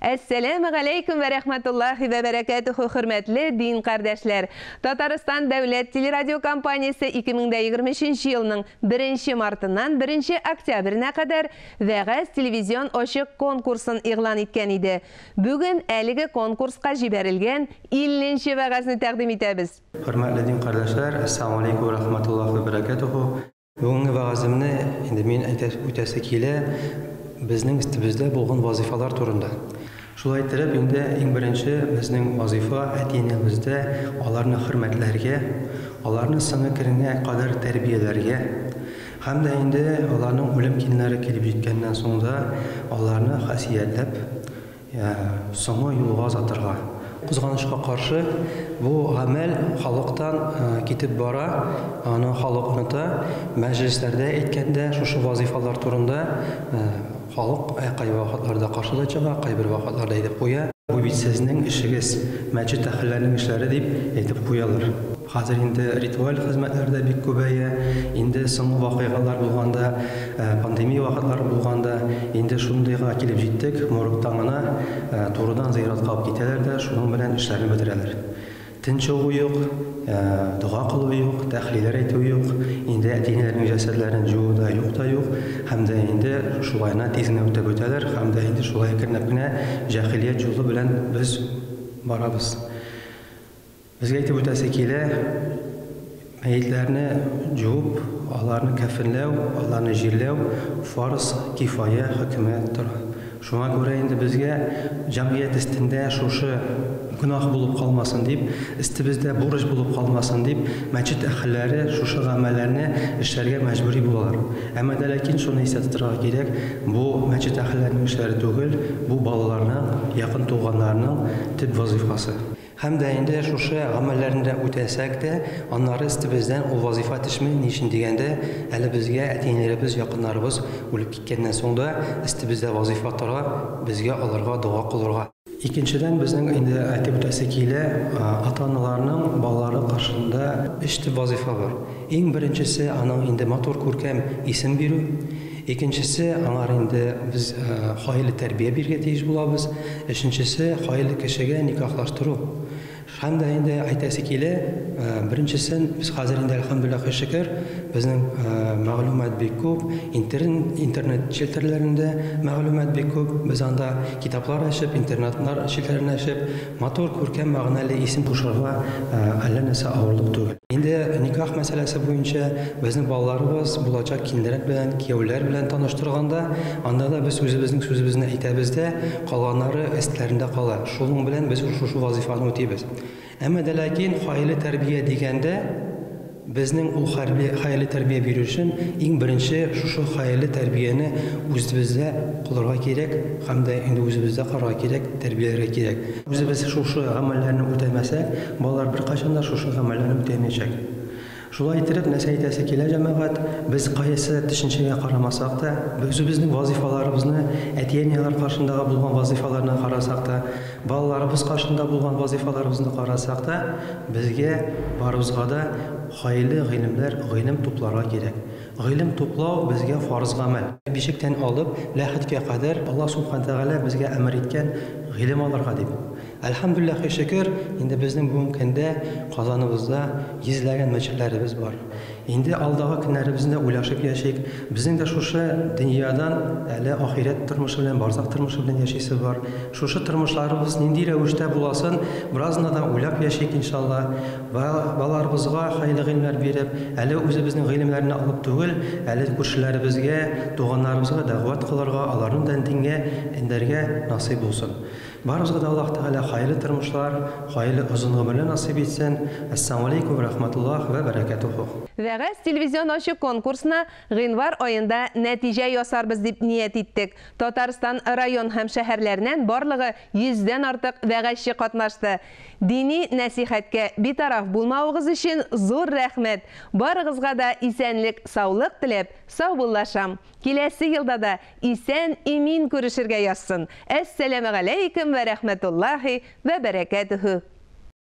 Assalamu alaikum ve rahmetullahi ve berekatuhu hürmetli din kardeşler. Tataristan Devlet Teleradyo Kompaniyası 2023 yılının 1 martından 1 oktyabrına kadar Vegaz televizyon oşuk konkursun ilan etken idi. Bugün eligi konkurska jiberilgen 50. Vegazni təqdim etəbiz. Hürmetli din kardeşler, Assalamu alaikum ve rahmetullahi ve berekatuhu. Bugün vegazimni men ötesikiyle bizning istimizde bulgun vazifalar turunda. Şulay ettirip, eng birinchi bizning vazifa etiyinimizde onlarni hürmetlerge, onlarni sını kirine kadar terbiyelerge, hem de onlarning o'lim kunlari kelib yetkenden sonra onlarni hasiyatlab, so'nggi yo'lga uzatırga. Kızganışka karşı bu amel halktan gitip bara, halk unuta, meclislerde etkende şu vazifalar turunda halk kayı vakitlarda karşılayacak, kayı bir vakitlarda edip koya. Bu bit sizning işiniz, mescid ahillerinin işleri deyip edip koyalar. Hazır ritual hizmetlerde bir köbeğe, so'nggi vakıyalar bulganda, pandemiya vakitleri bulganda, şundayga kelip jettik, moruktanına torudan ziyaret kılıp giteler de şunun bilen işlerini bitireler. Tinçoğu yok, dua kılığı yok, tahliler aytığı yok, etiyinlerin cesedlerin çoğu da yok da yok, hem de şulayına tezine ötüp öteler, hem de şulaya kirnepine cahiliyet yolu bilen biz barabız. Bizge aytıp ötesekiyle meyitlerini cüvüp, onlarını kefinlev, onlarını jirlev, farz, kifaya, hükümettir. Şuna göre bizge cemiyet istinde şuşu günah bulup kalmasın deyip, istibizde borç bulup kalmasın deyip, mescid ahilleri şuşu amellerini işlerge mecburi bulalar. Ama da lakin şunu hissettirge gerek, bu mescid ahillerinin işleri değil, bu balalarının, yakın tuğanlarının tip vazifası. Hem de şuşu amellerinde ötesek de, onları istibizden o vazifa tişmeyin için degende, hele bizge etiyinlerimiz, yakınlarımız olup gitkenden sonra istibizde vazifatlara bizge alırga, dua kılırga. İkinciden bizning aytib ötesekiyle ata-analarning balaları karşısında işte vazifa var. En birincisi anın motor ko'rkam isim beru. İkincisi anar biz hayırlı terbiye birge teyiş bulabız. Üçüncüsü hayırlı kişiye nikahlaştırу. Hem de aytasikiyle birincisi biz hazır elhamdülillah şükür bizning ma'lumat bek ko'p, internet shelterlarında ma'lumat bek ko'p. Biz anda kitaplar açıp, internetler shelterlerini açıp, motor ko'rkam ma'nali isim qo'shirga allanasa ağırlık değil. Endi nikah meselesi boyunca bizning bolalarimiz bulacak kinler bilen, kiyovlar bilen tanıştırganda, anda da biz özümüzning sözimizni aytabizda, qolganlari istlarında qala. Şunun bilen biz şu vazifani o'taymiz. Ama da lakin hayırlı terbiye degende bizning o hayırlı terbiye berishun eng birinchi şu hayırlı terbiyeni o'zimizda qilirga kerak, hamda o'zimizda qilirga kerak, terbiyalarga kerak. O'zimiz şu amallarni o'tamasak, bolalar bir qachonda şu amallarni o'tamayacak. Şulay ettirip nasihatasi kelar jamoat, biz qaysi tushunchaga qaramasak da, o'zimizning vazifalarimizni etiyeniyalar qarshidagi bo'lgan vazifalarni qarasak da, bolalarimiz qarshida bo'lgan vazifalarimizni qarasak da, bizga baribizga da hayırlı ilimler, ilim toplarga kerak. İlim toplaw bizga farz amal. Beshikdan olib lahidga qadar Alloh subhanahu va taolo bizga amr etgan ilim olarga deb. Elhamdülillah şükür, bizning bugungi kunda Qozonimizda yuzlagan masjidlarimiz bor. Endi aldığı günlerimizde ulaşıp yaşayık. Bizim de şuşu dünyadan hele ahiret turmuşı bilen, barzak turmuşı bilen yaşayısı var. Şuşu turmuşlarımız nindi revişte bulasın, birazını da ulap yaşayık inşallah. Balarımızga hayırlı ilimler verip, hele özümüzün ilimlerini alıp değil, hele kurşularımızga, doğanlarımızga davet kılırga, aların dendinge, enderge nasip olsun. Barımızga da Allah Teala hayırlı turmuşlar, hayırlı uzun ömürler nasip etsin. Esselamu Aleyküm ve Rahmetullah ve Berekatuhu. Vegaz televizyon oşuk konkursuna g'invar oyunda natija yasarbız deb niyet ettik. Tataristan rayon hem şehirlerinden barlığı 100'den artık vegazçı katnaştı. Dini nasihatke bir taraf bulmağınız için zor rahmet. Barınızga da isenlik, sağlık tilep, sağ bullaşam. Kilesi yılda da isen emin görüşürge yazsın. Esselamu Aleyküm ve Rahmetullahi ve Berekatuhu.